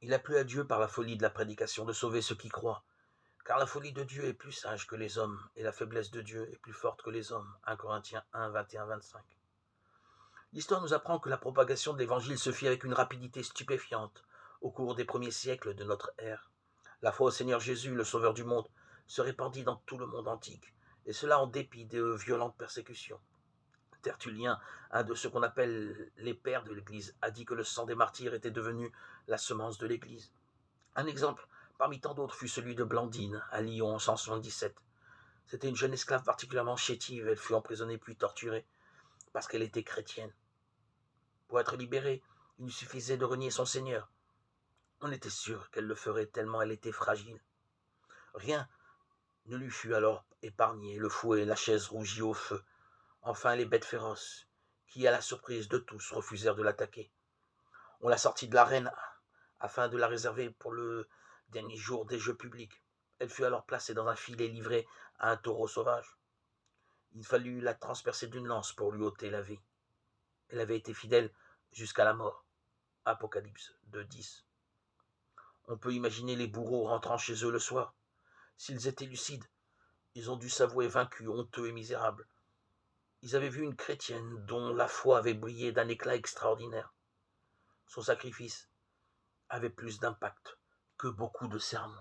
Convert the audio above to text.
Il a plu à Dieu par la folie de la prédication de sauver ceux qui croient, car la folie de Dieu est plus sage que les hommes, et la faiblesse de Dieu est plus forte que les hommes. 1 Corinthiens 1, 21-25. L'histoire nous apprend que la propagation de l'Évangile se fit avec une rapidité stupéfiante au cours des premiers siècles de notre ère. La foi au Seigneur Jésus, le Sauveur du monde, se répandit dans tout le monde antique, et cela en dépit de violentes persécutions. Tertullien, un de ceux qu'on appelle les pères de l'Église, a dit que le sang des martyrs était devenu la semence de l'Église. Un exemple parmi tant d'autres fut celui de Blandine, à Lyon en 177. C'était une jeune esclave particulièrement chétive, elle fut emprisonnée puis torturée, parce qu'elle était chrétienne. Pour être libérée, il lui suffisait de renier son Seigneur. On était sûr qu'elle le ferait tellement elle était fragile. Rien ne lui fut alors épargné, le fouet, la chaise rougie au feu, enfin les bêtes féroces, qui, à la surprise de tous, refusèrent de l'attaquer. On la sortit de l'arène afin de la réserver pour le dernier jour des jeux publics. Elle fut alors placée dans un filet livré à un taureau sauvage. Il fallut la transpercer d'une lance pour lui ôter la vie. Elle avait été fidèle jusqu'à la mort. Apocalypse 2:10. On peut imaginer les bourreaux rentrant chez eux le soir. S'ils étaient lucides, ils ont dû s'avouer vaincus, honteux et misérables. Ils avaient vu une chrétienne dont la foi avait brillé d'un éclat extraordinaire. Son sacrifice avait plus d'impact que beaucoup de sermons.